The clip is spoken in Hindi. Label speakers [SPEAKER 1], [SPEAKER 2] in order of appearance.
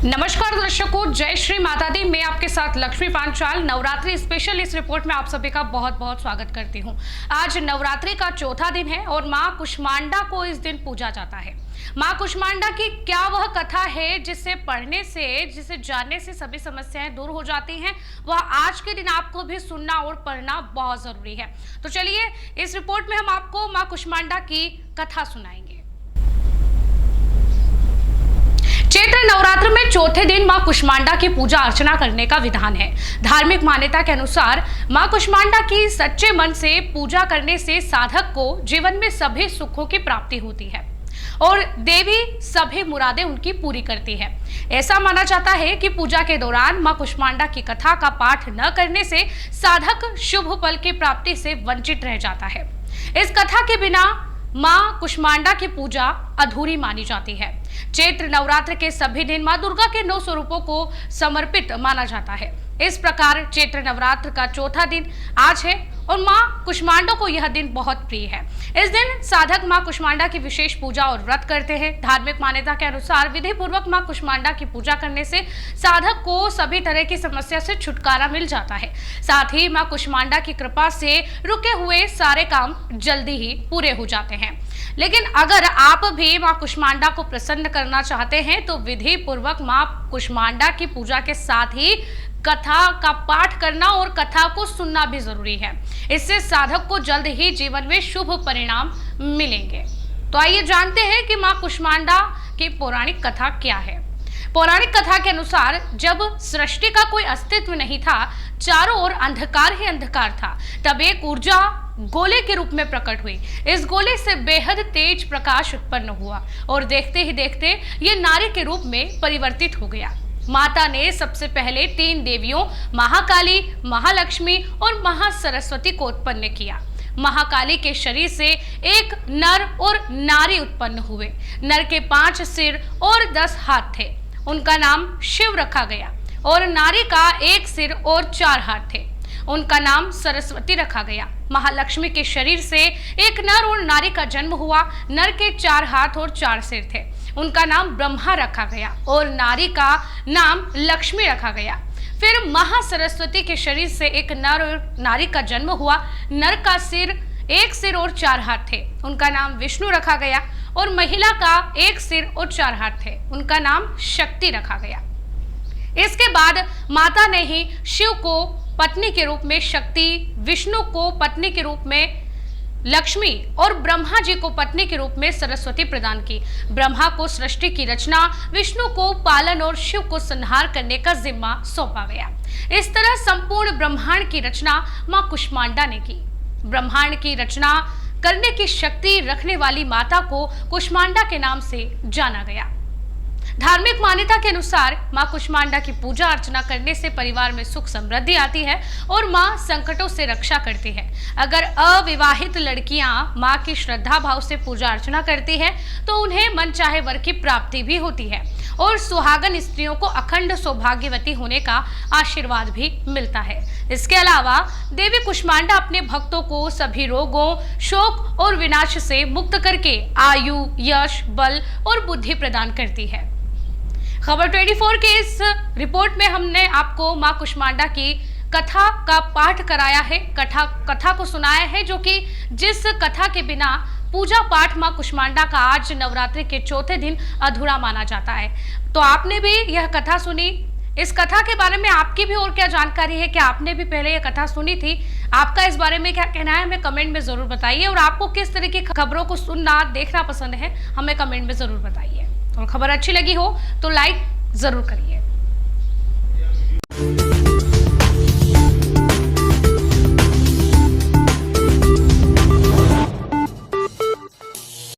[SPEAKER 1] नमस्कार दर्शकों, जय श्री माता दी। मैं आपके साथ लक्ष्मी पांचाल नवरात्रि स्पेशल इस रिपोर्ट में आप सभी का बहुत बहुत स्वागत करती हूं। आज नवरात्रि का चौथा दिन है और मां कुष्मांडा को इस दिन पूजा जाता है। मां कुष्मांडा की क्या वह कथा है जिसे पढ़ने से, जिसे जानने से सभी समस्याएं दूर हो जाती हैं, वह आज के दिन आपको भी सुनना और पढ़ना बहुत जरूरी है। तो चलिए इस रिपोर्ट में हम आपको मां कुष्मांडा की कथा सुनाएंगे। चैत्र नवरात्र में चौथे दिन मां कुष्मांडा की पूजा अर्चना करने का विधान है। धार्मिक मान्यता के अनुसार मां कुष्मांडा की सच्चे मन से पूजा करने से साधक को जीवन में सभी सुखों की प्राप्ति होती है और देवी सभी मुरादें उनकी पूरी करती है। ऐसा माना जाता है कि पूजा के दौरान मां कुष्मांडा की कथा का पाठ न करने से साधक शुभ फल की प्राप्ति से वंचित रह जाता है। इस कथा के बिना मां कुष्मांडा की पूजा अधूरी मानी जाती है। चैत्र नवरात्र के सभी दिन मां दुर्गा के 9 स्वरूपों को समर्पित माना जाता है। इस प्रकार चैत्र नवरात्र का चौथा दिन आज है और मां कुष्मांडा को यह दिन बहुत प्रिय है। इस दिन साधक मां कुष्मांडा की विशेष पूजा और व्रत करते हैं। धार्मिक मान्यता के अनुसार विधि पूर्वक मां कुष्मांडा की पूजा करने से साधक को सभी तरह की समस्या से छुटकारा मिल जाता है। साथ ही मां कुष्मांडा की कृपा से रुके हुए सारे काम जल्दी ही पूरे हो जाते हैं। लेकिन अगर आप भी मां कुष्मांडा को प्रसन्न करना चाहते हैं तो विधि पूर्वक मां कुष्मांडा की पूजा के साथ ही कथा का पाठ करना और कथा को सुनना भी जरूरी है। इससे साधक को जल्द ही जीवन में शुभ परिणाम मिलेंगे। तो आइए जानते हैं कि मां कुष्मांडा की पौराणिक कथा क्या है। पौराणिक कथा के अनुसार जब सृष्टि का कोई अस्तित्व नहीं था, चारों ओर अंधकार ही अंधकार था, तब एक ऊर्जा गोले के रूप में प्रकट हुई। इस गोले से बेहद तेज प्रकाश उत्पन्न हुआ और देखते ही देखते ये नारी के रूप में परिवर्तित हो गया। माता ने सबसे पहले 3 देवियों महाकाली, महालक्ष्मी और महासरस्वती को उत्पन्न किया। महाकाली के शरीर से एक नर और नारी उत्पन्न हुए। नर के 5 सिर और 10 हाथ थे, उनका नाम शिव रखा गया। और नारी का 1 सिर और 4 हाथ थे, उनका नाम सरस्वती रखा गया। महालक्ष्मी के शरीर से एक नर और नारी का जन्म हुआ। नर के 4 हाथ और 4 सिर थे, उनका नाम ब्रह्मा रखा गया और नारी का नाम लक्ष्मी रखा गया। फिर महासरस्वती के शरीर से एक नर और नारी का जन्म हुआ। नर का 1 सिर और 4 हाथ थे, उनका नाम विष्णु रखा गया और महिला का 1 सिर और 4 हाथ थे, उनका नाम शक्ति रखा गया। इसके बाद माता ने ही शिव को पत्नी के रूप में शक्ति, विष्णु को पत्नी के रूप में लक्ष्मी और ब्रह्मा जी को पत्नी के रूप में सरस्वती प्रदान की। ब्रह्मा को सृष्टि की रचना, विष्णु को पालन और शिव को संहार करने का जिम्मा सौंपा गया। इस तरह संपूर्ण ब्रह्मांड की रचना मां कुष्मांडा ने की। ब्रह्मांड की रचना करने की शक्ति रखने वाली माता को कुष्मांडा के नाम से जाना गया। धार्मिक मान्यता के अनुसार मां कुष्मांडा की पूजा अर्चना करने से परिवार में सुख समृद्धि आती है और मां संकटों से रक्षा करती है। अगर अविवाहित लड़कियां मां की श्रद्धा भाव से पूजा अर्चना करती है तो उन्हें मनचाहे वर की प्राप्ति भी होती है और सुहागन स्त्रियों को अखंड सौभाग्यवती होने का आशीर्वाद भी मिलता है। इसके अलावा देवी कुष्मांडा अपने भक्तों को सभी रोगों, शोक और विनाश से मुक्त करके आयु, यश, बल और बुद्धि प्रदान करती है। खबर 24 के इस रिपोर्ट में हमने आपको मां कुष्मांडा की कथा का पाठ कराया है, कथा को सुनाया है, जो कि जिस कथा के बिना पूजा पाठ मां कुष्मांडा का आज नवरात्रि के चौथे दिन अधूरा माना जाता है। तो आपने भी यह कथा सुनी। इस कथा के बारे में आपकी भी और क्या जानकारी है? क्या आपने भी पहले यह कथा सुनी थी? आपका इस बारे में क्या कहना है, हमें कमेंट में जरूर बताइए। और आपको किस तरह की खबरों को सुनना, देखना पसंद है, हमें कमेंट में जरूर बताइए। और खबर अच्छी लगी हो तो लाइक जरूर करिए।